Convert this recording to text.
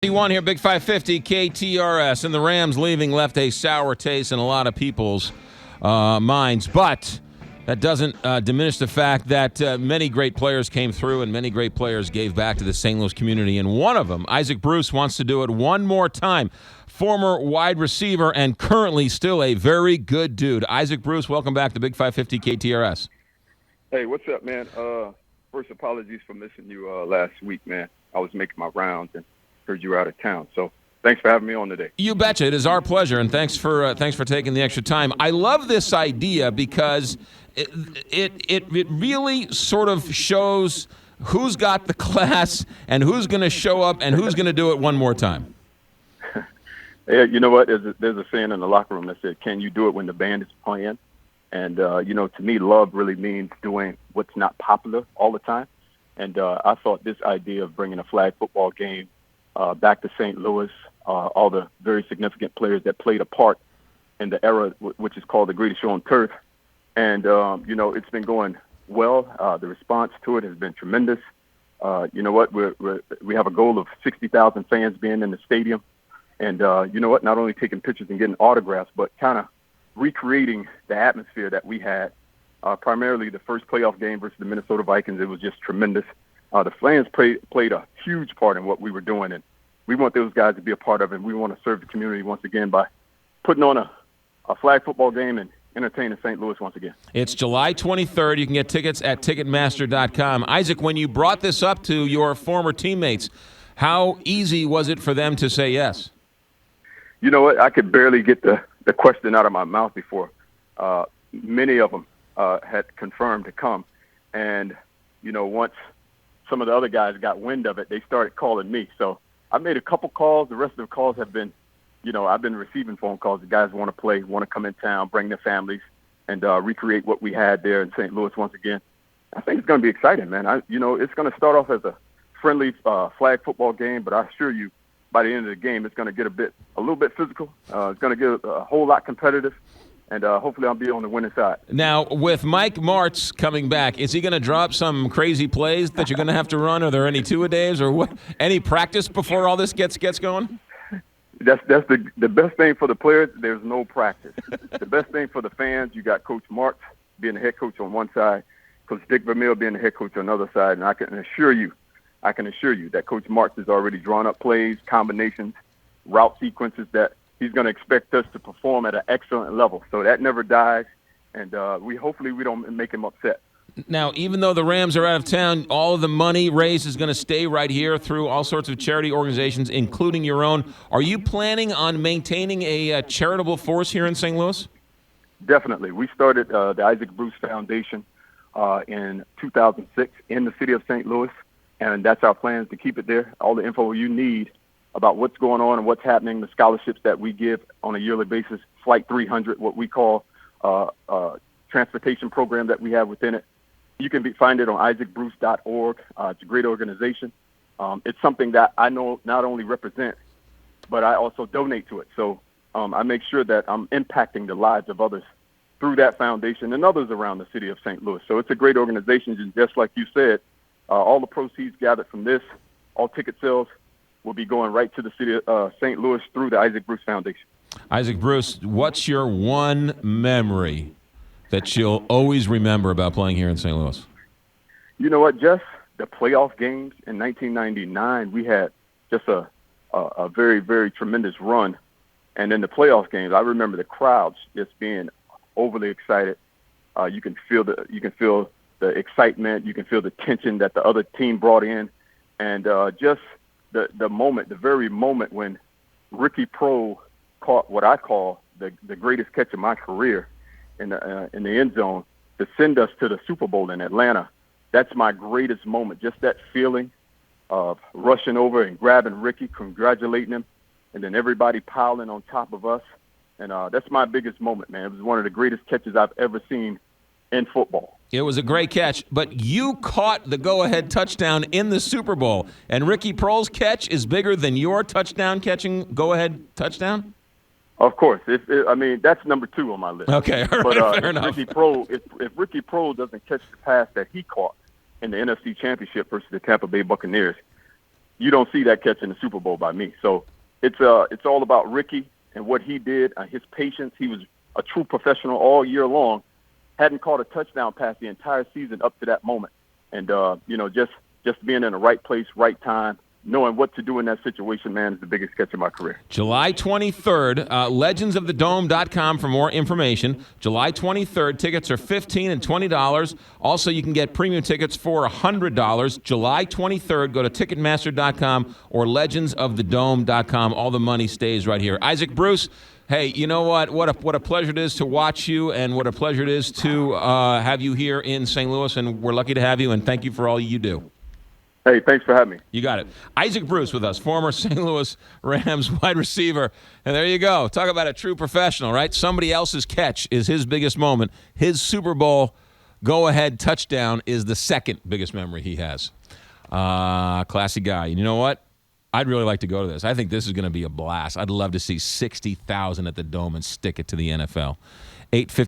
One here, Big 550, KTRS, and the Rams leaving left a sour taste in a lot of people's minds. But that doesn't diminish the fact that many great players came through and many great players gave back to the St. Louis community. And one of them, Isaac Bruce, wants to do it one more time. Former wide receiver and currently still a very good dude. Isaac Bruce, welcome back to Big 550 KTRS. Hey, what's up, man? First, apologies for missing you last week, man. I was making my rounds and heard you were out of town. So thanks for having me on today. You betcha. It is our pleasure, and thanks for taking the extra time. I love this idea because it really sort of shows who's got the class and who's going to show up and who's going to do it one more time. Yeah, you know what? There's a saying in the locker room that said, "Can you do it when the band is playing?" And to me, love really means doing what's not popular all the time. And I thought this idea of bringing a flag football game back to St. Louis, all the very significant players that played a part in the era, which is called the greatest show on turf. And, it's been going well. The response to it has been tremendous. You know what? We have a goal of 60,000 fans being in the stadium. And, not only taking pictures and getting autographs, but kind of recreating the atmosphere that we had. Primarily the first playoff game versus the Minnesota Vikings. It was just tremendous. The fans played a huge part in what we were doing, and we want those guys to be a part of it. And we want to serve the community once again by putting on a flag football game and entertaining St. Louis once again. It's July 23rd. You can get tickets at Ticketmaster.com. Isaac, when you brought this up to your former teammates, how easy was it for them to say yes? You know what? I could barely get the question out of my mouth before. Many of them had confirmed to come. And, once some of the other guys got wind of it, they started calling me. So I made a couple calls. The rest of the calls have been, I've been receiving phone calls. The guys want to play, want to come in town, bring their families, and recreate what we had there in St. Louis once again. I think it's going to be exciting, man. It's going to start off as a friendly flag football game, but I assure you, by the end of the game, it's going to get a little bit physical. It's going to get a whole lot competitive. And hopefully I'll be on the winning side. Now, with Mike Martz coming back, is he going to drop some crazy plays that you're going to have to run? Are there any two-a-days or what? Any practice before all this gets going? That's the best thing for the players. There's no practice. The best thing for the fans, you got Coach Martz being the head coach on one side, Coach Dick Vermeil being the head coach on the other side. And I can assure you that Coach Martz has already drawn up plays, combinations, route sequences that he's going to expect us to perform at an excellent level. So that never dies, and hopefully we don't make him upset. Now, even though the Rams are out of town, all of the money raised is going to stay right here through all sorts of charity organizations, including your own. Are you planning on maintaining a charitable force here in St. Louis? Definitely. We started the Isaac Bruce Foundation in 2006 in the city of St. Louis, and that's our plan, to keep it there. All the info you need about what's going on and what's happening, the scholarships that we give on a yearly basis, Flight 300, what we call transportation program that we have within it. You can find it on isaacbruce.org. It's a great organization. It's something that I know not only represent, but I also donate to it. So I make sure that I'm impacting the lives of others through that foundation and others around the city of St. Louis. So it's a great organization, and just like you said, all the proceeds gathered from this, all ticket sales, will be going right to the city of St. Louis through the Isaac Bruce Foundation. Isaac Bruce, what's your one memory that you'll always remember about playing here in St. Louis? You know what, Jeff? The playoff games in 1999, we had just a very, very tremendous run. And in the playoff games, I remember the crowds just being overly excited. You can feel the excitement. You can feel the tension that the other team brought in. And just the moment, the very moment when Ricky Proehl caught what I call the greatest catch of my career in the end zone to send us to the Super Bowl in Atlanta. That's my greatest moment. Just that feeling of rushing over and grabbing Ricky, congratulating him, and then everybody piling on top of us. And that's my biggest moment, man. It was one of the greatest catches I've ever seen in football. It was a great catch, but you caught the go-ahead touchdown in the Super Bowl, and Ricky Proehl's catch is bigger than your touchdown catching go-ahead touchdown? Of course. That's number 2 on my list. Okay, all right, fair enough. If Ricky Proehl doesn't catch the pass that he caught in the NFC Championship versus the Tampa Bay Buccaneers, you don't see that catch in the Super Bowl by me. So it's all about Ricky and what he did, his patience. He was a true professional all year long. Hadn't caught a touchdown pass the entire season up to that moment. And, just being in the right place, right time, knowing what to do in that situation, man, is the biggest catch of my career. July 23rd, legendsofthedome.com for more information. July 23rd, tickets are $15 and $20. Also, you can get premium tickets for $100. July 23rd, go to Ticketmaster.com or legendsofthedome.com. All the money stays right here. Isaac Bruce, hey, you know what? What a pleasure it is to watch you, and what a pleasure it is to have you here in St. Louis, and we're lucky to have you, and thank you for all you do. Hey, thanks for having me. You got it. Isaac Bruce with us, former St. Louis Rams wide receiver. And there you go. Talk about a true professional, right? Somebody else's catch is his biggest moment. His Super Bowl go-ahead touchdown is the second biggest memory he has. Classy guy. And you know what? I'd really like to go to this. I think this is going to be a blast. I'd love to see 60,000 at the Dome and stick it to the NFL. 8:50.